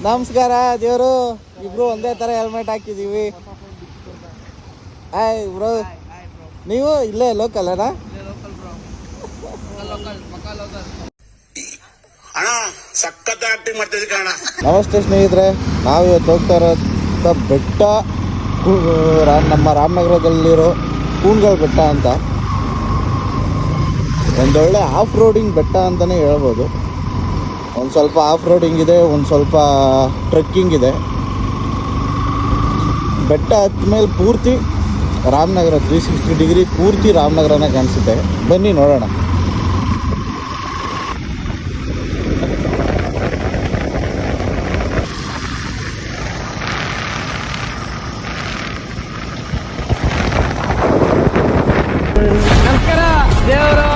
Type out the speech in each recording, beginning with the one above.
ನಮಸ್ಕಾರ ದೇವರು. ಇಬ್ರು ಒಂದೇ ತರ ಹೆಲ್ಮೆಟ್ ಹಾಕಿದೀವಿ. Hi bro. ನೀವು ಇಲ್ಲೇ ಲೋಕಲ್ ಅಣ್ಣ? ನಮಸ್ತೆ ಸ್ನೇಹಿತರೆ, ನಾವು ಇವತ್ತು ಹೋಗ್ತಾ ಇರೋ ಬೆಟ್ಟ ನಮ್ಮ ರಾಮನಗರದಲ್ಲಿರೋ ಕೂನ್ಗಲ್ ಬೆಟ್ಟ ಅಂತ. ಒಂದೊಳ್ಳೆ ಆಫ್ ರೋಡಿಂಗ್ ಬೆಟ್ಟ ಅಂತಲೇ ಹೇಳ್ಬೋದು. ಒಂದು ಸ್ವಲ್ಪ ಆಫ್ ರೋಡಿಂಗ್ ಇದೆ, ಒಂದು ಸ್ವಲ್ಪ ಟ್ರೆಕ್ಕಿಂಗ್ ಇದೆ. ಬೆಟ್ಟ ಹತ್ತ ಮೇಲೆ ಪೂರ್ತಿ ರಾಮನಗರ 360 ಡಿಗ್ರಿ ಪೂರ್ತಿ ರಾಮನಗರನೇ ಕಾಣಿಸುತ್ತೆ. ಬನ್ನಿ ನೋಡೋಣ. ನಮಸ್ಕಾರ ದೇವರು.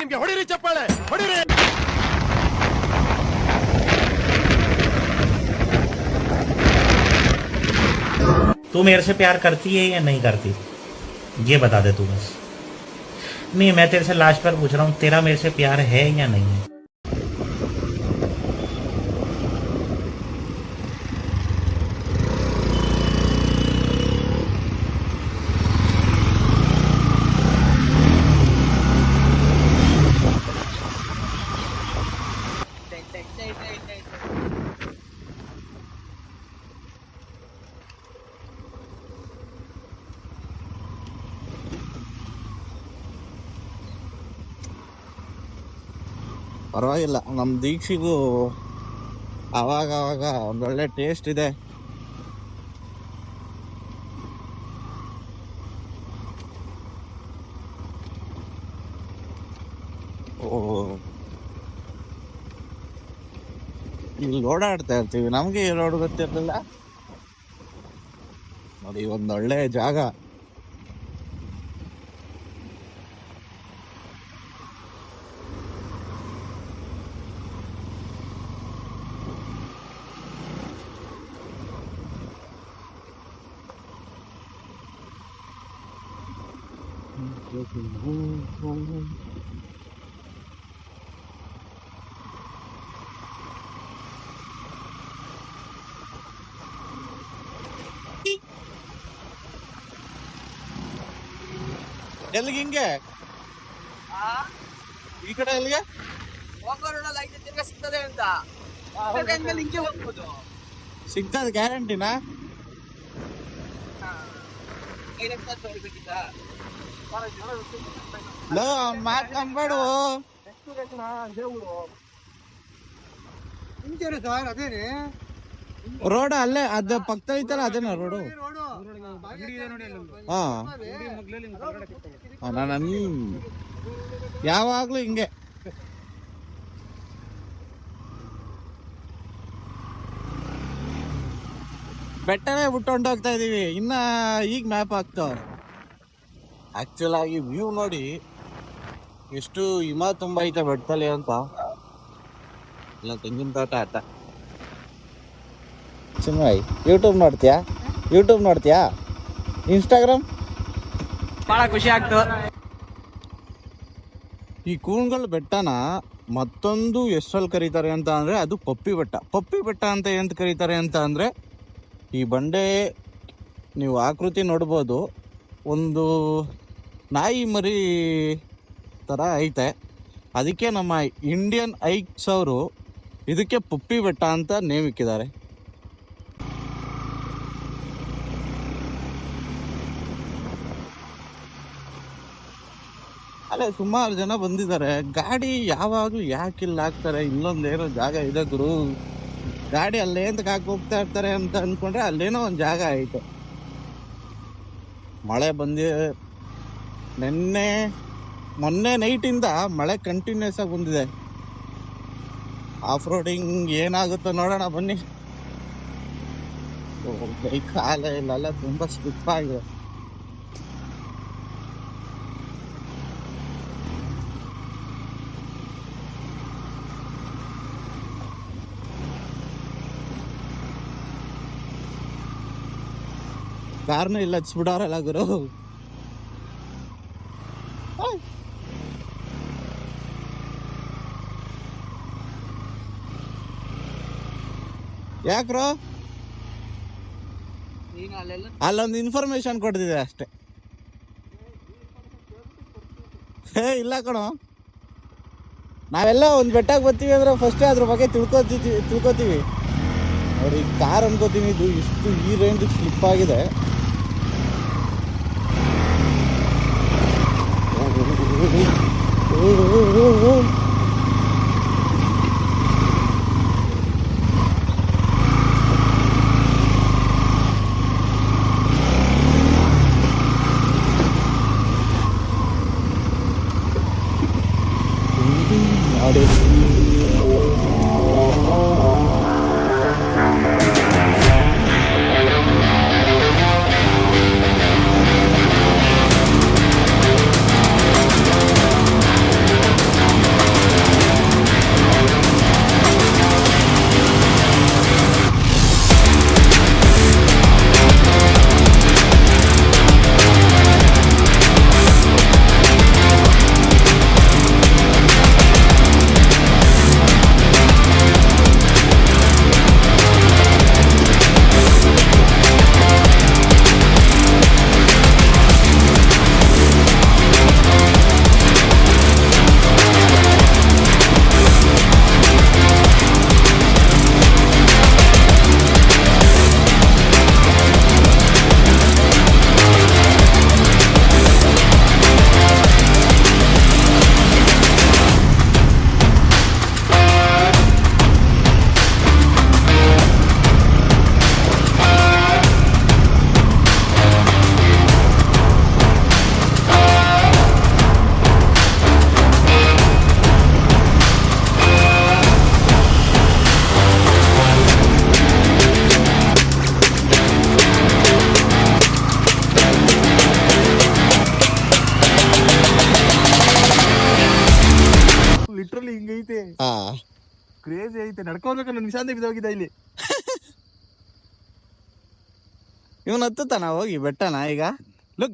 ನಿಮ್ಗೆ ಹೊಡಿರಿ, ಚಪ್ಪಾಳೆ ಹೊಡಿರಿ. तू मेरे से प्यार करती है या नहीं करती, ये बता दे तू बस. नहीं, मैं तेरे से लास्ट बार पूछ रहा हूँ, तेरा मेरे से प्यार है या नहीं है? ಪರವಾಗಿಲ್ಲ, ನಮ್ಮ ದೀಕ್ಷಿಗೂ ಆವಾಗ ಒಂದೊಳ್ಳೆ ಟೇಸ್ಟ್ ಇದೆ. ಇಲ್ಲಿ ಓಡಾಡ್ತಾ ಇರ್ತೀವಿ, ನಮಗೆ ರೋಡ್ ಗೊತ್ತಿರಲಿಲ್ಲ. ನೋಡಿ, ಒಂದೊಳ್ಳೆ ಜಾಗ. ಎಲ್ಲಿಗೆ ಹಿಂಗೆ ಈ ಕಡೆ ಎಲ್ಲಿಗೆ ಸಿಗ್ತದೆ ಅಂತ ಹಿಂಗೆ ಹೋಗ್ಬೋದು. ಸಿಗ್ತದೆ ಗ್ಯಾರಂಟಿನಾ? ಮಾತು ನಂಬೇಡು. ರೋಡ್ ಅಲ್ಲೇ ಅದ ಪಕ್ಕ ಐತಲ್ಲ, ಅದೇನಾ ರೋಡು? ಹಾ, ನಾನು ಯಾವಾಗ್ಲೂ ಹಿಂಗೆ. ಬೆಟ್ಟನೇ ಬಿಟ್ಟು ಹೊಂಟೋಗ್ತಾ ಇದೀವಿ. ಇನ್ನ ಈಗ ಮ್ಯಾಪ್ ಹಾಕ್ತಾವ. ಆಕ್ಚುಲ್ ಆಗಿ ವ್ಯೂ ನೋಡಿ ಎಷ್ಟು ಹಿಮ ತುಂಬ ಐತೆ ಬೆಟ್ಟದಲ್ಲಿ ಅಂತ. ಇಲ್ಲ ತೆಂಗಿನ ತೋಟ ಆಟ. ಚಿನ್ಮಯ್, ಯೂಟ್ಯೂಬ್ ನೋಡ್ತೀಯಾ? ಇನ್ಸ್ಟಾಗ್ರಾಮ್? ಬಹಳ ಖುಷಿ ಆಗ್ತು. ಈ ಕೂನ್ಗಲ್ ಬೆಟ್ಟನ ಮತ್ತೊಂದು ಹೆಸರಲ್ಲಿ ಕರೀತಾರೆ ಅಂತ ಅಂದ್ರೆ ಅದು ಪಪ್ಪಿ ಬೆಟ್ಟ ಅಂತ ಎಂತ ಕರೀತಾರೆ ಅಂತ ಅಂದ್ರೆ, ಈ ಬಂಡೆ ನೀವು ಆಕೃತಿ ನೋಡ್ಬೋದು, ಒಂದು ನಾಯಿ ಮರಿ ಥರ ಐತೆ. ಅದಕ್ಕೆ ನಮ್ಮ ಇಂಡಿಯನ್ ಹೈಕ್ಸ್ ಅವರು ಇದಕ್ಕೆ ಪಪ್ಪಿ ಬೆಟ್ಟ ಅಂತ ನೇಮ್ ಇಕ್ಕಿದ್ದಾರೆ. ಅಲ್ಲೇ ಸುಮಾರು ಜನ ಬಂದಿದ್ದಾರೆ. ಗಾಡಿ ಯಾವಾಗಲೂ ಯಾಕಿಲ್ಲ ಹಾಕ್ತಾರೆ, ಇಲ್ಲೊಂದೇನೋ ಜಾಗ ಇದೆ ಗುರು, ಗಾಡಿ ಅಲ್ಲೇ ಅಂತ ಹಾಕಿ ಹೋಗ್ತಾ ಇರ್ತಾರೆ ಅಂತ ಅಂದ್ಕೊಂಡ್ರೆ ಅಲ್ಲೇನೋ ಒಂದು ಜಾಗ ಐತೆ. ಮಳೆ ಬಂದಿದೆ, ಮೊನ್ನೆ ನೈಟಿಂದ ಮಳೆ ಕಂಟಿನ್ಯೂಸ್ ಆಗಿ ಬಂದಿದೆ. ಆಫ್ ರೋಡಿಂಗ್ ಏನಾಗುತ್ತೋ ನೋಡೋಣ ಬನ್ನಿ. ಬೈಕ್ ಕಾಲ ಇಲ್ಲೆಲ್ಲ ತುಂಬ ಸ್ಲಿಪ್ ಆಗಿದೆ. ಕಾರ್ನು ಇಲ್ಲ ಹಚ್ಬಿಡೋರಲ್ಲ ಗುರು. ಯಾಕ್ರೋ ನೀನು ಅಲ್ಲೆಲ್ಲ ಅಲ್ಲೊಂದು ಇನ್ಫಾರ್ಮೇಶನ್ ಕೊಡ್ತಿದೆ ಅಷ್ಟೇ. ಇಲ್ಲ ಕಣೋ, ನಾವೆಲ್ಲ ಒಂದು ಬೆಟ್ಟಕ್ಕೆ ಬರ್ತೀವಿ ಅಂದ್ರೆ ಫಸ್ಟೇ ಅದ್ರ ಬಗ್ಗೆ ತಿಳ್ಕೊತೀವಿ. ನೋಡಿ ಕಾರ್ ಅನ್ಕೋತೀನಿ, ಇದು ಇಷ್ಟು ಈ ರೇಂಜ್ ಸ್ಲಿಪ್ ಆಗಿದೆ. ಲಿಟ್ರಲಿ ಹಿಂಗೈತೆ, ಕ್ರೇಜಿ ಐತೆ. ನಡ್ಕೋಬೇಕು, ನನ್ನ ವಿಷಾಂತ ಬಿದ್ದೋಗಿದ್ದ ಇಲ್ಲಿ. ಇವನ್ ಹತ್ತುತ್ತಾನ ಹೋಗಿ ಬೆಟ್ಟನ ಈಗ.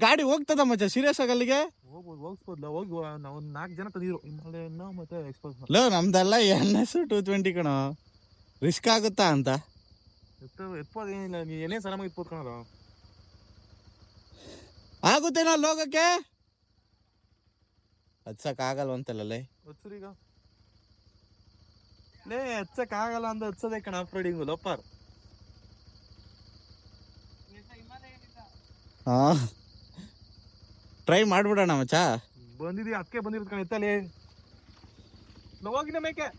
ಗಾಡಿ ಹೋಗ್ತದ ಮಚ್ಚ ಸೀರಿಯಸ್ ಆಗಿ ಅಲ್ಲಿಗೆ ಹೋಗ್ಸ್ಬೋದ್ಲ? ಹೋಗಿ ನಾವು 4 ಜನ ತಂದಿದ್ರು, ಮತ್ತೆ ಎಕ್ಸ್ಪೋಸ್ ನಮ್ದೆಲ್ಲ NS 220 ಕಣ. ರಿಸ್ಕ್ ಆಗುತ್ತಾ ಅಂತ ಎತ್ಬೋದು. ಏನಿಲ್ಲ, ನೀ ಏನೇ ಸರಾಮಾಗಿ ಎತ್ಬೋದು ಕಣ. ಆಗುತ್ತೇನೋ ಅಲ್ಲಿ ಹೋಗಕ್ಕೆ. ಹಚ್ಚಕ್ ಆಗಲ್ವಂತಲ್ಲೇ ಹಚ್ಚರೀಗ ಲೇ, ಹಚ್ಚಕ್ ಆಗಲ್ಲ ಅಂತ ಹಚ್ಚೋದೇ ಕಣ ಆಫ್ ರೋಡಿಂಗು ಲೋಪರ್. ಟ್ರೈ ಮಾಡ್ಬಿಡೋಣ ಮಚ್ಚ. ಬಂದಿದ್ದೀವಿ, ಅಕ್ಕೆ ಬಂದಿರೋದು ಕಣ. ಎತ್ತಲೇ ಹೋಗಿನ ಮೇಕೆ.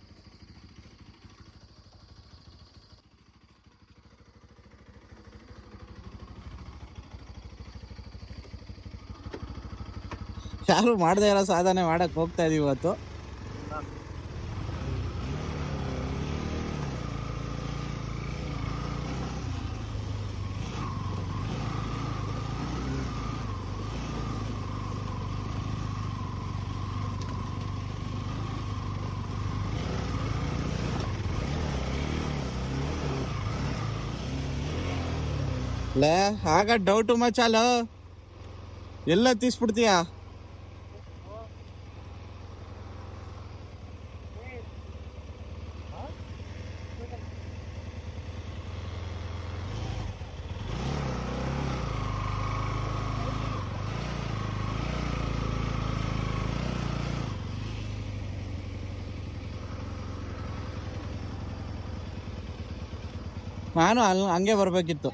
ಯಾರು ಮಾಡದೇ ಇರೋ ಸಾಧನೆ ಮಾಡಕ್ ಹೋಗ್ತಾ ಇದೀವಿ ಇವತ್ತು. ಲೇ ಆಗ ಡೌಟು ಮಚಾಲ, ಎಲ್ಲ ತೀಸ್ಬಿಡ್ತೀಯಾ? ನಾನು ಹಂಗೆ ಬರ್ಬೇಕಿತ್ತು.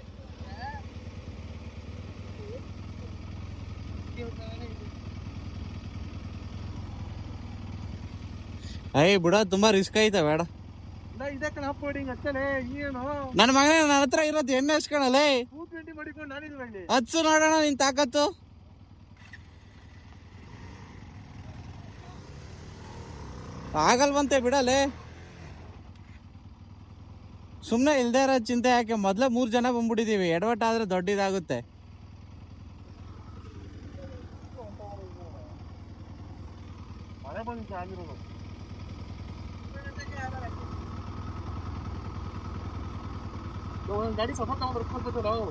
ಬಿಡ, ತುಂಬಾ ರಿಸ್ಕ್ ಐತೆ, ಬೇಡ. ಇದೆ ಕಣ ಆಫ್ ರೋಡಿಂಗ್ ಅಷ್ಟೇ. ಏನು ನನ್ನ ಮಗನೇ, ನನ್ನ ಹತ್ರ ಇರೋದು NS ಕಣಲೇ. 220 ಮಾಡಿಕೊಂಡು ನಾನಿಲ್ವಲ್ಲಿ. ಹಚ್ಚು ನೋಡೋಣ ನಿನ್ ತಾಕತ್ತು. ಆಗಲ್ವಂತೆ ಬಿಡಲೇ. ಸುಮ್ನೆ ಇಲ್ದೇ ಇರೋ ಚಿಂತೆ ಯಾಕೆ? ಮೊದ್ಲೇ 3 ಜನ ಬಂದ್ಬಿಟ್ಟಿದೀವಿ. ಎಡವಟ್ಟ ಆದ್ರೆ ದೊಡ್ಡದಾಗುತ್ತೆ. ಮಳೆ ಬಂದಿತ್ತು ಆಗಿರೋದು. ಗಾಡಿ ಸಪೋರ್ಟ್ ನಾವು ಬರ್ಕೊಳ್ಬೇಕು ನಾವು.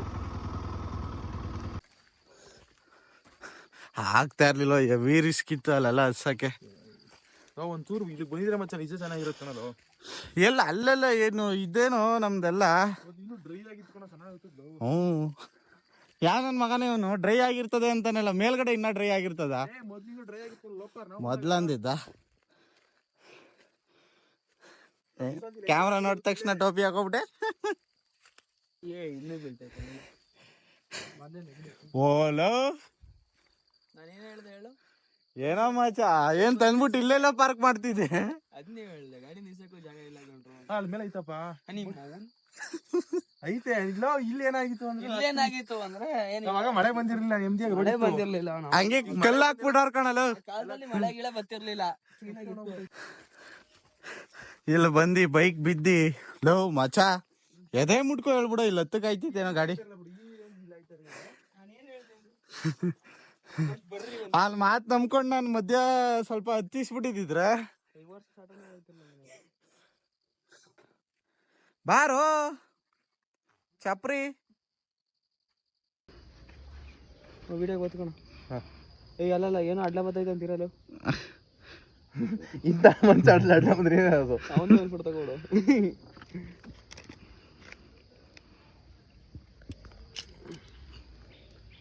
ಆಗ್ತಾ ಇರ್ಲಿಲ್ಲ, ಹೆವಿ ರಿಸ್ಕ್ ಇತ್ತು ಅಲ್ಲೆಲ್ಲ ಹತ್ಸಕ್ಕೆ. ಒಂಚೂರು ಇಲ್ಲಿ ಬಂದಿದ್ರೆ ಮಚ್ಚ ನಿಜ ಚೆನ್ನಾಗಿರುತ್ತೆ ಅನ್ನೋದು. ಎಲ್ಲ ಅಲ್ಲೆಲ್ಲ ಏನು ಇದೇನೋ ನಮ್ದೆಲ್ಲ. ಇನ್ನೂ ಡ್ರೈ ಆಗಿತ್ತು ಕಣ, ಚೆನ್ನಾಗಿರ್ತದೆ. ಯಾವ ನನ್ ಮಗನೇ ಇವನು ಡ್ರೈ ಆಗಿರ್ತದೆ ಅಂತಾನೆಲ್ಲ, ಮೇಲ್ಗಡೆ ಇನ್ನ ಡ್ರೈ ಆಗಿರ್ತದ. ಮೊದ್ಲಿಂದ ಡ್ರೈ ಆಗಿತ್ತು ಲೋಪರ್. ಮೊದ್ಲಂದಿದ್ದ. ಕ್ಯಾಮ್ರಾ ನೋಡಿದ ತಕ್ಷಣ ಟೋಪಿ ಹಾಕೋಬಿಟ್ಟೆ. ಇನ್ನೂ ಬೀಳ್ತೈತೆ. ಓಲೋ ನಾನೇನು ಹೇಳ್ದೆ ಹೇಳು? ಏನೋ ಮಚ್ಚ, ಏನ್ ತಂದ್ಬಿಟ್ಟು ಇಲ್ಲೆಲ್ಲ ಪಾರ್ಕ್ ಮಾಡ್ತಿದ್ದೆ. ಅದ್ ನೀವ್ ಹೇಳ್ದೆ, ಗಾಡಿ ನಿಲ್ಸಕ್ಕೂ ಜಾಗ ಇಲ್ಲ ನೋಡ್ರು. ಅಲ್ಲಿ ಮೇಲೆ ಐತಪ್ಪ, ನಿಮ್ಮ ಐತೆ. ಇಲ್ಲೋ ಇಲ್ಲಿ ಏನಾಗಿತ್ತು ಅಂದ್ರೆ, ಇಲ್ಲೇನಾಗಿತ್ತು ಅಂದ್ರೆ ಅವಾಗ ಮಳೆ ಬಂದಿರ್ಲಿಲ್ಲ, ನೆಮ್ಮದಿಯಾಗಿ ಮಳೆ ಹೊಡಿತು. ಬಂದಿರ್ಲಿಲ್ಲ ಅವ್ನು. ಹಂಗೆ ಕಲ್ಲು ಹಾಕ್ಬಿಟ್ಟವ್ರ ಕಣಲ್ಲ. ಕಾಲದಲ್ಲಿ ಮಳೆ ಗಿಳ ಬರ್ತಿರ್ಲಿಲ್ಲ. ಇಲ್ಲಿ ಬಂದಿ ಬೈಕ್ ಬಿದ್ದಿ ಲವ್ ಮಚ ಎದೆ ಮುಟ್ಕೊ ಹೇಳ್ಬಿಡ, ಇಲ್ಲಿ ಹತ್ತಕ್ಕೆ ಆಯ್ತಿತ್ತೇನೋ ಗಾಡಿ. ಅಲ್ಲಿ ಮಾತ್ ನಂಬ್ಕೊಂಡ್ ನಾನು ಮಧ್ಯ ಸ್ವಲ್ಪ ಹತ್ತಿಸ್ಬಿಟ್ಟಿದ್ರ. ಬಾರೋ ಚಪ್ರಿ ವಿಡಿಯೋ ಗೊತ್ತ್ಕಣ. ಏ ಅಲ್ಲಲ್ಲ, ಏನೋ ಅಡ್ಲ ಬತ್ತೈತೆ ಅಂತಿರಲ್ಲ. ಇಂತ ಮನ್ಸ ಅಡ್ಡ ಬಂದ್ರೆ ಏನಾದ್ರು ಅವನು ಒಂದು ಫೋಟೋ ತಗೊಡು.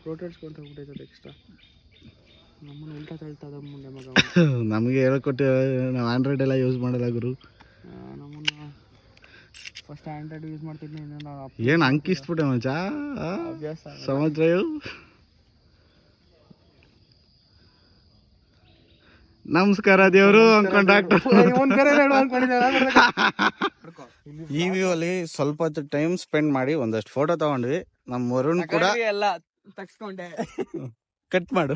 ರೋಟೇಟ್ಸ್ಕೊಂಡು ಹೋಗ್ಬಿಟ್ಟೈತೆ ಎಕ್ಸ್ಟ್ರಾ. ನಮ್ಮನ್ನು ಉಲ್ಟಾ ತಳ್ತದ ಮುಂದೆ ಮಗ. ನಮಗೆ ಹೇಳ್ಕೊಟ್ಟು ನಾವು ಆಂಡ್ರಾಯ್ಡ್ ಎಲ್ಲ ಯೂಸ್ ಮಾಡಲ್ಲ ಗುರು. ನಮ್ಮನ್ನು ಫಸ್ಟ್ ಆಂಡ್ರಾಯ್ಡ್ ಯೂಸ್ ಮಾಡ್ತಿದ್ನಿ. ಏನು ಅಂಕಿಸ್ಬಿಟ್ಟೆ ಮಚ ಅಭ್ಯಾಸ. ಸಮುದ್ರ ನಮಸ್ಕಾರ ದೇವರು ಅನ್ಕೊಂಡ್ ಈ ವ್ಯೂ ಅಲ್ಲಿ ಸ್ವಲ್ಪ ಹೊತ್ತು ಟೈಮ್ ಸ್ಪೆಂಡ್ ಮಾಡಿ ಒಂದಷ್ಟು ಫೋಟೋ ತಗೊಂಡ್ವಿ. ನಮ್ ವರುಣ್ ಕೂಡ ಎಲ್ಲ ತಗ್ಸ್ಕೊಂಡೆ. ಕಟ್ ಮಾಡು.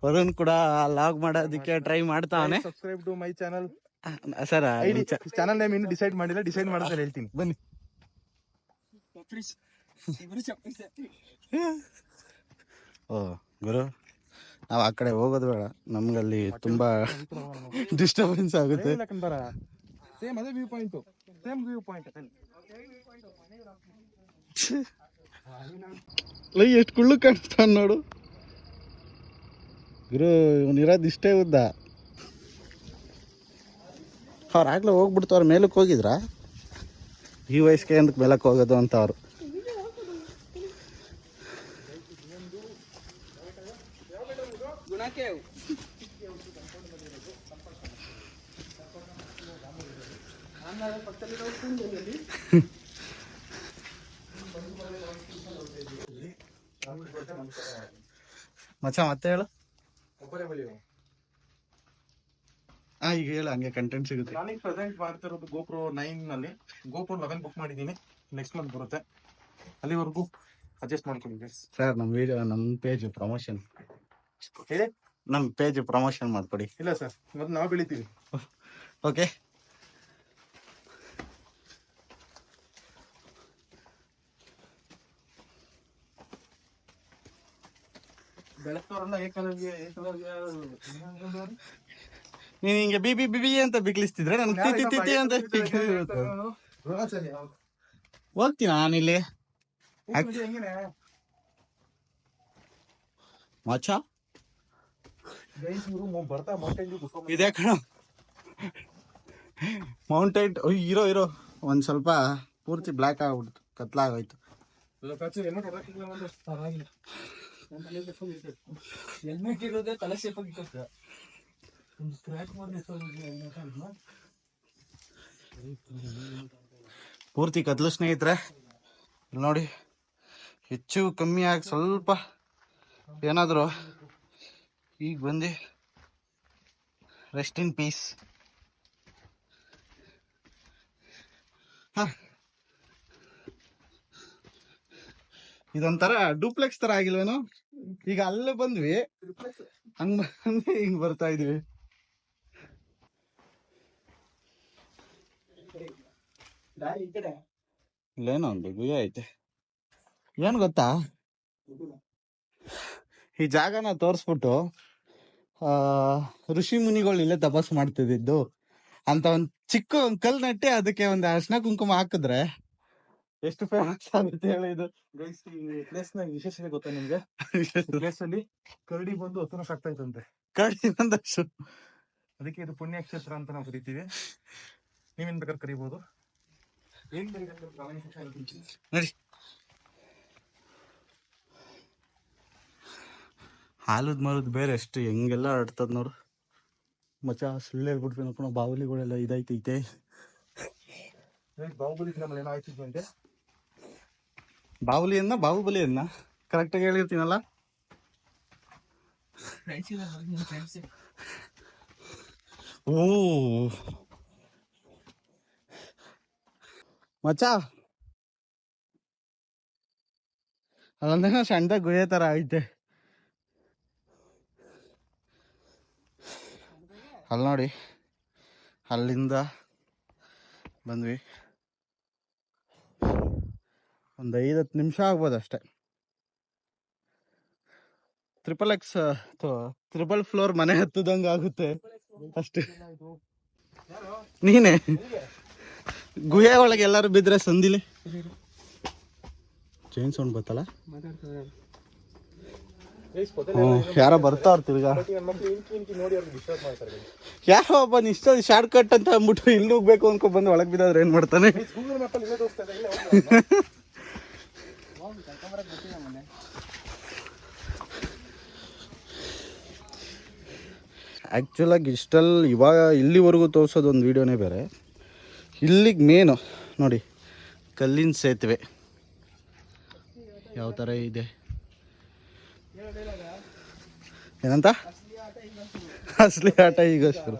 ವರುಣ್ ಕೂಡ ಲಾಗ್ ಮಾಡೋದಕ್ಕೆ ಟ್ರೈ ಮಾಡ್ತಾವನೆ. Subscribe to my channel. Sir channel name ಇನ್ನು ಡಿಸೈಡ್ ಮಾಡಿಲ್ಲ, ಡಿಸೈಡ್ ಮಾಡಿದ್ರೆ ಹೇಳ್ತೀನಿ ಬನ್ನಿ. ಓ ಗುರು, ನಾವ್ ಆ ಕಡೆ ಹೋಗೋದು ಬೇಡ, ನಮ್ಗಲ್ಲಿ ತುಂಬಾ ಡಿಸ್ಟರ್ಬೆನ್ಸ್ ಆಗುತ್ತೆ. ಸೇಮ್ ಅದೇ view point, same view point. ಎಷ್ಟು ಕುಳ್ಳು ಕಾಣಿಸ್ತಾನ ನೋಡು ಗುರು. ಇವನಿರೋದು ಇಷ್ಟೇ ಉದ್ದ. ಅವ್ರು ಆಗ್ಲೇ ಹೋಗ್ಬಿಡ್ತವ್ರ. ಮೇಲಕ್ಕೆ ಹೋಗಿದ್ರಾ? ಈ ವಯಸ್ಸಿಗೆ ಎಂದಕ್ಕೆ ಮೇಲಕ್ಕೆ ಹೋಗೋದು ಅಂತ ಅವ್ರು. ಮಚ್ಚ ಮತ್ತೆ ಹೇಳು. ಈಗ ಹೇಳು, ಹಂಗೆ ಕಂಟೆಂಟ್ ಸಿಗುತ್ತೆ. ನಾನೀಗ ಪ್ರೆಸೆಂಟ್ ಮಾಡ್ತಿರೋದು GoPro 9 ನಲ್ಲಿ. GoPro 11 ಬುಕ್ ಮಾಡಿದ್ದೀನಿ, ನೆಕ್ಸ್ಟ್ ಮಂತ್ ಬರುತ್ತೆ. ಅಲ್ಲಿವರೆಗೂ ಅಡ್ಜಸ್ಟ್ ಮಾಡ್ಕೊಂಡಿದ್ದೆ ಸರ್. ನಮ್ಮ ವಿಡಿಯೋ, ನಮ್ಮ ಪೇಜ್ ಪ್ರಮೋಷನ್ ಹೇಳಿ. ನಮ್ಮ ಪೇಜ್ ಪ್ರಮೋಷನ್ ಮಾಡ್ಕೊಡಿ. ಇಲ್ಲ ಸರ್, ಮತ್ತೆ ನಾವು ಬೆಳಿತೀವಿ. ಓಕೆ. ಬೆಳಗ್ತವ್ರಲ್ಲ ಏಕಲವ್ಯ ನೀನ್ ಹಿಂಗೆ ಬಿಬಿ ಬಿಬಿ ಅಂತ ಬಿಗ್ಲಿಸ್ತಿದ್ರೆ ನನ್ಗೆ ತಿತಿ ತಿತಿ ಅಂತ ಹೋಗ್ತೀನಿ ನಾನಿಲ್ಲಿ. ಮಚ್ಚ ಬರ್ತಾ ಮೌಂಟೇನ್ ಇದೆ ಕಣ. ಮೌಂಟೇನ್ ಇರೋ ಒಂದ್ ಸ್ವಲ್ಪ ಪೂರ್ತಿ ಬ್ಲ್ಯಾಕ್ ಆಗ್ಬಿಡ್ತು, ಕತ್ಲಾಗೋಯ್ತು. ಹೆಲ್ಮೆಟ್ ತಲೆ ಸೇಫ್ ಪೂರ್ತಿ ಕತ್ಲು ಸ್ನೇಹಿತರೆ. ನೋಡಿ, ಹೆಚ್ಚು ಕಮ್ಮಿ ಆಗಿ ಸ್ವಲ್ಪ ಏನಾದ್ರು ಈಗ ಬಂದು ರೆಸ್ಟ್ ಇನ್ ಪೀಸ್. ಇದೊಂಥರ ಡೂಪ್ಲೆಕ್ಸ್ ತರ ಆಗಿಲ್ವೇನೋ. ಈಗ ಅಲ್ಲೇ ಬಂದ್ವಿ, ಹಂಗ ಹಿಂಗ್ ಬರ್ತಾ ಇದೀವಿ. ಇಲ್ಲೇನೋ ಒಂದು ಗುಹೆ ಐತೆ. ಏನ್ ಗೊತ್ತಾ, ಈ ಜಾಗನ ತೋರ್ಸ್ಬಿಟ್ಟು ಋಷಿ ಮುನಿಗಳು ಇಲ್ಲೇ ತಪಸ್ ಮಾಡ್ತಿದ್ದು ಅಂತ ಒಂದ್ ಚಿಕ್ಕ ಒಂದ್ ಕಲ್ ನಟ್ಟಿ ಅದಕ್ಕೆ ಒಂದ್ ಅರ್ಶಿನ ಕುಂಕುಮ ಹಾಕಿದ್ರೆ ಎಷ್ಟು ಫೇಮಸ್ ಆಗುತ್ತೆ ಹೇಳಿ ಇದು. ಗೈಸ್ ಈ ಪ್ಲೇಸ್ ನ ವಿಶೇಷತೆ ಗೊತ್ತಾ ನಿಮ್ಗೆ? ಪ್ಲೇಸ್ ಅಲ್ಲಿ ಕರಡಿ ಬಂದು ಹತ್ತು ವರ್ಷ ಆಗ್ತಾ ಇತ್ತಂತೆ. ಕರಡಿ ಬಂದಷ್ಟು. ಅದಕ್ಕೆ ಇದು ಪುಣ್ಯ ಕ್ಷೇತ್ರ ಅಂತ ನಾವು ಕರಿತೀವಿ. ನೀವೇನ್ ಬೇಕಾದ್ರೆ ಕರಿಬಹುದು. ಏನ್ ನೋಡಿ ಹಾಲದ್ ಮರದ್ ಬೇರೆ ಎಷ್ಟು ಹೆಂಗೆಲ್ಲ ಆಡ್ತದ ನೋಡು ಮಚ್ಚ. ಸುಳ್ಳು ಹೇಳ್ಬಿಟ್ವಿ ನೋಡ್ಕೊಂಡು ಬಾವುಲಿಗಳೆಲ್ಲ ಇದೈತೈತೆ. ಬಾಹುಬಲಿ ಫಿಲಮ್ ಏನೋ ಆಯ್ತಿದ್ವಂತೆ. ಬಾಹುಬಲಿಯನ್ನ ಕರೆಕ್ಟಾಗಿ ಹೇಳಿರ್ತೀನಲ್ಲ. ಓ ಮಚ್ಚ ಅಲ್ಲಂದ್ರೆ ಸಣ್ಣದಾಗ ಗುಹೆ ತರ ಐತೆ ಅಲ್ಲಿ ನೋಡಿ. ಅಲ್ಲಿಂದ ಬಂದ್ವಿ, ಒಂದು 5-10 ನಿಮಿಷ ಆಗ್ಬೋದು ಅಷ್ಟೆ. ಟ್ರಿಪಲ್ ಫ್ಲೋರ್ ಮನೆ ಹತ್ತದಂಗ ಆಗುತ್ತೆ ಅಷ್ಟೇ. ನೀನೆ ಗುಹೆ ಒಳಗೆ ಎಲ್ಲಾರು ಬಿದ್ರೆ ಸಂದಿಲಿ ಚೈನ್ ಸೌಂಡ್ ಬತ್ತಲ್ಲ. ಯಾರೋ ಬರ್ತಾವ್ರ ತಿರ್ಗಾ. ಯಾರೋ ಒಬ್ಬ ಇಷ್ಟ ಶಾರ್ಟ್ ಕಟ್ ಅಂತ ಅಂದ್ಬಿಟ್ಟು ಇಲ್ಲಿ ಹೋಗ್ಬೇಕು ಅನ್ಕೊ ಬಂದು ಒಳಗ್ ಬಿದ್ದಾದ್ರೆ ಏನ್ ಮಾಡ್ತಾನೆ. ಆ್ಯಕ್ಚುಲಾಗಿ ಇವಾಗ ಇಲ್ಲಿವರೆಗೂ ತೋರಿಸೋದು ಒಂದು ವೀಡಿಯೋನೇ ಬೇರೆ. ಇಲ್ಲಿಗೆ ಮೇನು ನೋಡಿ ಕಲ್ಲಿನ ಸೇತುವೆ ಯಾವ ಥರ ಇದೆ. ಏನಂತ ಅಸಲಿ ಆಟ ಈಗ ಶುರು.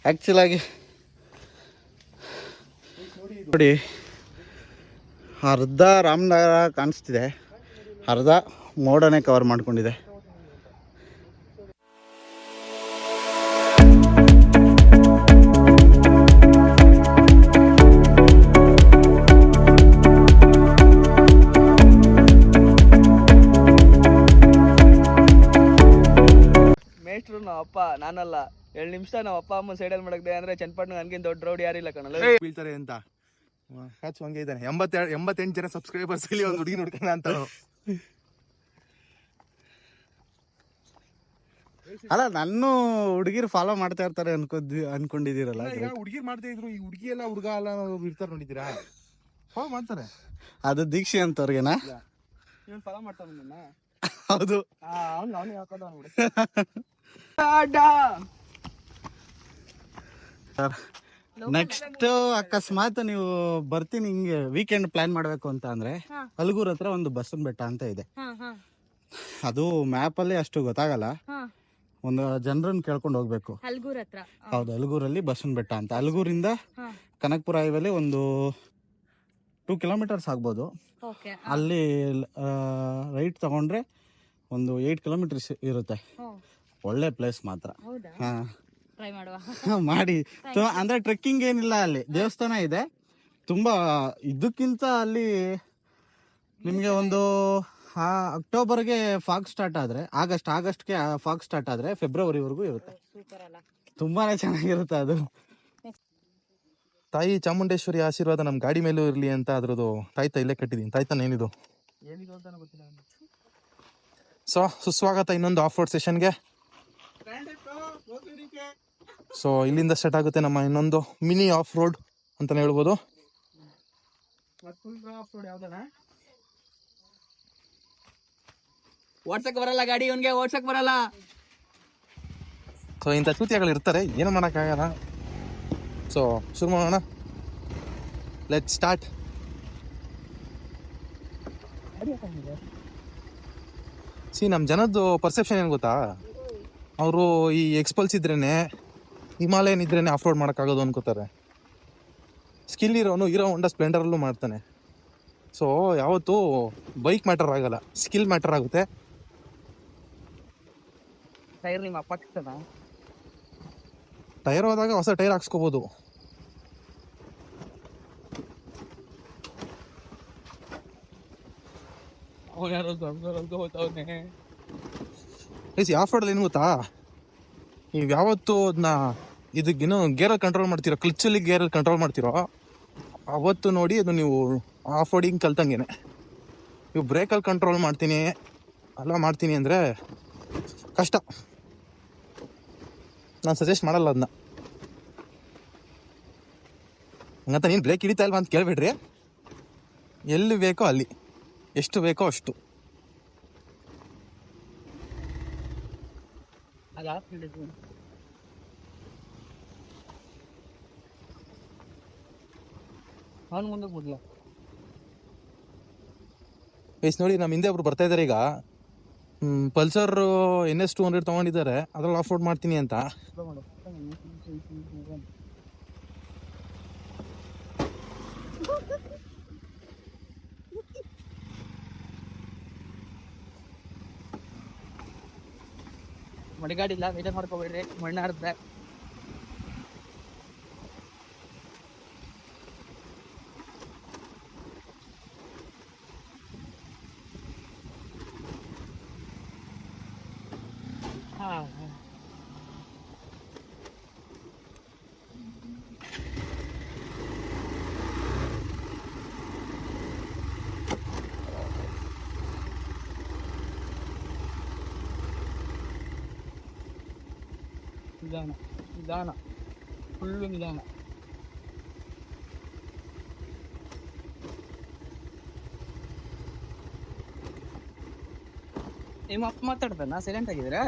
ಆ್ಯಕ್ಚುಲಾಗಿ ನೋಡಿ ಅರ್ಧ ರಾಮನಗರ ಕಾಣಿಸ್ತಿದೆ, ಅರ್ಧ ಮೋಡನೇ ಕವರ್ ಮಾಡ್ಕೊಂಡಿದೆ. ಮೇಟ್ರು ನಮ್ಮ ಅಪ್ಪ, ನಾನಲ್ಲ. 2 ನಿಮಿಷ ನಮ್ಮ ಅಪ್ಪ ಅಮ್ಮ ಸೈಡಲ್ಲಿ ಮಾಡಕ್ದೆ ಅಂದ್ರೆ ಚನ್ನಪಟ್ಟಣ ನನ್ಗಿಂತ ದೊಡ್ಡ ರೌಡಿ ಯಾರಿಲ್ಲ ಕಣಲ್ಲ. ಬೀಳ್ತಾರೆ ಅಂತ ಹ್ಯಾಚ್ ಹಂಗೆ ಇದ್ದಾನೆ. 88 ಜನ ಸಬ್ಸ್ಕ್ರೈಬರ್ಸ್ ಇಲ್ಲಿ ಒಂದು ಹುಡುಗಿ ನೋಡ್ಕೋಣ ಅಂತ. ಅಲ್ಲ ನನ್ನ ಹುಡುಗಿರು ಫಾಲೋ ಮಾಡ್ತಾ ಇರ್ತಾರೆ ಅನ್ಕೊಂಡಿದ್ದೀರಲ್ಲ. ಹುಡುಗಿ ಮಾಡ್ತಾ ಇದ್ರು, ಈ ಹುಡುಗಿ ಎಲ್ಲ ಹುಡುಗ ಎಲ್ಲ ಇರ್ತಾರೆ ನೋಡಿದ್ದೀರಾ? ಫಾಲೋ ಮಾಡ್ತಾರೆ. ಅದು ದೀಕ್ಷೆ ಅಂತವ್ರಿಗೆನಾ? ಇವನ್ ಫಾಲೋ ಮಾಡ್ತಾವ ನನ್ನ. ಹೌದು. ನೆಕ್ಸ್ಟ್ ಅಕಸ್ಮಾತ್ ನೀವು ಬರ್ತೀನಿ ಹಿಂಗೆ ವೀಕೆಂಡ್ ಪ್ಲಾನ್ ಮಾಡ್ಬೇಕು ಅಂತ ಅಂದ್ರೆ ಅಲ್ಗೂರ್ ಹತ್ರ ಒಂದು ಬಸವನ ಬೆಟ್ಟ ಅಂತ ಇದೆ. ಅದು ಮ್ಯಾಪ್ ಅಲ್ಲಿ ಅಷ್ಟು ಗೊತ್ತಾಗಲ್ಲ, ಒಂದು ಜನರನ್ನ ಕೇಳ್ಕೊಂಡು ಹೋಗ್ಬೇಕು. ಹೌದು, ಅಲ್ಗೂರಲ್ಲಿ ಬಸವನ ಬೆಟ್ಟ ಅಂತ. ಅಲ್ಗೂರಿಂದ ಕನಕಪುರ ಹೈವೇಲಿ ಒಂದು 2 ಕಿಲೋಮೀಟರ್ಸ್ ಆಗ್ಬೋದು. ಅಲ್ಲಿ ರೈಟ್ ತಗೊಂಡ್ರೆ ಒಂದು 8 ಕಿಲೋಮೀಟರ್ಸ್ ಇರುತ್ತೆ. ಒಳ್ಳೆ ಪ್ಲೇಸ್ ಮಾತ್ರ. ಮಾಡಿ ಅಂದ್ರೆ ಟ್ರೆಕ್ಕಿಂಗ್ ಏನಿಲ್ಲ, ಅಲ್ಲಿ ದೇವಸ್ಥಾನ ಇದೆ ತುಂಬಾ. ಇದಕ್ಕಿಂತ ಅಲ್ಲಿ ನಿಮ್ಗೆ ಒಂದು ಅಕ್ಟೋಬರ್ಗೆ ಫಾಗ್ ಸ್ಟಾರ್ಟ್ ಆದ್ರೆ, ಆಗಸ್ಟ್ಗೆ ಫಾಗ್ ಸ್ಟಾರ್ಟ್ ಆದ್ರೆ ಫೆಬ್ರವರಿವರೆಗೂ ಇರುತ್ತೆ. ತುಂಬಾನೇ ಚೆನ್ನಾಗಿರುತ್ತೆ ಅದು. ತಾಯಿ ಚಾಮುಂಡೇಶ್ವರಿ ಆಶೀರ್ವಾದ ನಮ್ಮ ಗಾಡಿ ಮೇಲೂ ಇರ್ಲಿ ಅಂತ ಅದ್ರದ್ದು ತಾಯ್ತ ಇಲ್ಲೇ ಕಟ್ಟಿದೀನಿ. ತಾಯ್ತಾನ ಏನಿದು? ಸೊ ಸುಸ್ವಾಗತ ಇನ್ನೊಂದು ಆಫ್ ರೋಡ್ ಸೆಷನ್ಗೆ. ಸೊ ಇಲ್ಲಿಂದ ಸ್ಟಾರ್ಟ್ ಆಗುತ್ತೆ ನಮ್ಮ ಇನ್ನೊಂದು ಮಿನಿ ಆಫ್ ರೋಡ್ ಅಂತಾನೆ ಹೇಳ್ಬೋದು. ಓಡ್ಸಕ್ ಬರಲ್ಲ ಗಾಡಿ, ಇವನ್ಗೆ ಓಡ್ಸಕ್ ಬರಲ್ಲ. ಸೊ ಇಂಥ ಚೂತಿಯಾಗಳು ಇರ್ತಾರೆ, ಏನು ಮಾಡೋಕ್ಕಾಗಲ್ಲ. ಸೊ ಶುರು ಮಾಡೋಣ. Let start. ನಮ್ಮ ಜನದ್ದು ಪರ್ಸೆಪ್ಷನ್ ಏನು ಗೊತ್ತಾ? ಅವರು ಈ ಎಕ್ಸ್ಪಲ್ಸ್ ಇದ್ರೇನೆ, ಹಿಮಾಲಯನ್ ಇದ್ರೇನೆ ಆಫ್ ರೋಡ್ ಮಾಡೋಕ್ಕಾಗೋದು ಅನ್ಕೋತಾರೆ. ಸ್ಕಿಲ್ ಇರೋನು ಹೀರೋ ಹೋಂಡಾ ಸ್ಪ್ಲೆಂಡರಲ್ಲೂ ಮಾಡ್ತಾನೆ. ಸೊ ಯಾವತ್ತೂ ಬೈಕ್ ಮ್ಯಾಟರ್ ಆಗಲ್ಲ, ಸ್ಕಿಲ್ ಮ್ಯಾಟರ್ ಆಗುತ್ತೆ. ಟೈರ್ ನಿಮ್ಮ ಅಪ್ಪ ಸಿಗ್ತದ? ಟೈರ್ ಹೋದಾಗ ಹೊಸ ಟೈರ್ ಹಾಕ್ಸ್ಕೋಬೋದು. ಆಫ್ ರೋಡಲ್ಲಿ ಏನು ಗೊತ್ತಾ, ನೀವು ಯಾವತ್ತು ಅದನ್ನ ಇದಕ್ಕೇನು ಗೇರಲ್ಲಿ ಕಂಟ್ರೋಲ್ ಮಾಡ್ತೀರೋ, ಕ್ಲಚ್ಚಲ್ಲಿ ಗೇರಲ್ಲಿ ಕಂಟ್ರೋಲ್ ಮಾಡ್ತೀರೋ, ಅವತ್ತು ನೋಡಿ ಅದು ನೀವು ಆಫ್ ರೋಡಿಂಗ್ ಕಲ್ತಂಗೆನೆ. ಇವು ಬ್ರೇಕಲ್ಲಿ ಕಂಟ್ರೋಲ್ ಮಾಡ್ತೀನಿ ಅಲ್ಲ ಮಾಡ್ತೀನಿ ಅಂದರೆ ಕಷ್ಟ. ನಾನು ಸಜೆಸ್ಟ್ ಮಾಡಲ್ಲ ಅದನ್ನ. ಹಂಗಂತ ನೀನು ಬ್ರೇಕ್ ಹಿಡಿತಾ ಇಲ್ವಾ ಅಂತ ಕೇಳ್ಬೇಡ್ರಿ. ಎಲ್ಲಿ ಬೇಕೋ ಅಲ್ಲಿ, ಎಷ್ಟು ಬೇಕೋ ಅಷ್ಟು. ಅವ್ನು ಮುಂದಕ್ಕೆ ಬಿಡ್ಲ. ಎಸ್ ನೋಡಿ, ನಮ್ಮ ಹಿಂದೆ ಒಬ್ರು ಬರ್ತಾ ಇದ್ದಾರೆ ಈಗ. ಪಲ್ಸರ್ NS 200 ತೊಗೊಂಡಿದ್ದಾರೆ, ಅದ್ರಲ್ಲಿ ಆಫ್ ರೋಡ್ ಮಾಡ್ತೀನಿ ಅಂತ. ಮಡಿಗಾಡಿಲ್ಲ, ವೇಟ್ ಮಾಡ್ಕೋಬೇಡ್ರಿ, ಮಣ್ಣಾಡ್ದೆ. ನಿಧಾನ ನಿಧಾನ, ಫುಲ್ಲು ನಿಧಾನ. ನಿಮ್ಮ ಅಪ್ಪ ಮಾತಾಡ್ತಾನ? ಸೈಲೆಂಟ್ ಆಗಿದ್ದೀರಾ?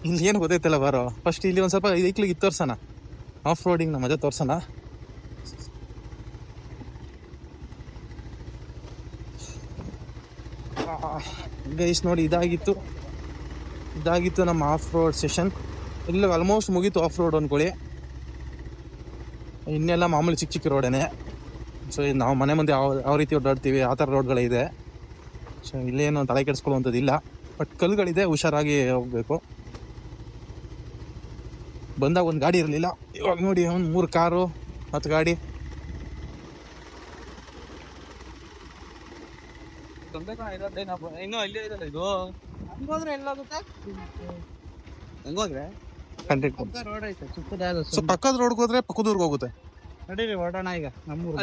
ಇಲ್ಲಿ ಏನು ಗೊತ್ತೈತಲ್ಲ ಬಾರೋ, ಫಸ್ಟ್ ಇಲ್ಲಿ ಒಂದು ಸ್ವಲ್ಪ ಇದಕ್ಲಿಗೆ ಇದು ತೋರ್ಸೋಣ, ಆಫ್ ರೋಡಿಂಗ್ ನಮ್ಮ ಮಜಾ ತೋರ್ಸೋಣ. ಗೈಸ್ ನೋಡಿ, ಇದಾಗಿತ್ತು ನಮ್ಮ ಆಫ್ ರೋಡ್ ಸೆಷನ್. ಇಲ್ಲ ಆಲ್ಮೋಸ್ಟ್ ಮುಗೀತು ಆಫ್ ರೋಡ್ ಅಂದ್ಕೊಳ್ಳಿ. ಇನ್ನೆಲ್ಲ ಮಾಮೂಲಿ ಚಿಕ್ಕ ಚಿಕ್ಕ ರೋಡೇನೆ. ಸೊ ನಾವು ಮನೆ ಮುಂದೆ ಯಾವ ರೀತಿ ಓಡಾಡ್ತೀವಿ ಆ ಥರ ರೋಡ್ಗಳಿದೆ. ಸೊ ಇಲ್ಲೇನು ತಲೆ ಕೆಡಿಸ್ಕೊಳ್ಳುವಂಥದ್ದಿಲ್ಲ, ಬಟ್ ಕಲ್ಲುಗಳಿದೆ, ಹುಷಾರಾಗಿ ಹೋಗಬೇಕು. ಬಂದಾಗ ಒಂದು ಗಾಡಿ ಇರಲಿಲ್ಲ, ಇವಾಗ ನೋಡಿ ಒಂದು 3 ಕಾರು 10 ಗಾಡಿ. ಇನ್ನೂ ಇಲ್ಲೇ ಇದಲ್ಲ ಇದು. ಹಂಗೋದ್ರೆ ಎಲ್ಲಾಗುತ್ತೆ? ಹೆಂಗೋದ್ರೆ 100 ರೋಡ್ ಐತೆ ಚಿಕ್ಕದಾದ. ಸೊ ಪಕ್ಕದ ರೋಡ್ಗೆ ಹೋದ್ರೆ ಪಕ್ಕದೂರ್ಗೆ ಹೋಗುತ್ತೆ. ನಡೀರಿ ಹೊರಡೋಣ ಈಗ ನಮ್ಮೂರು.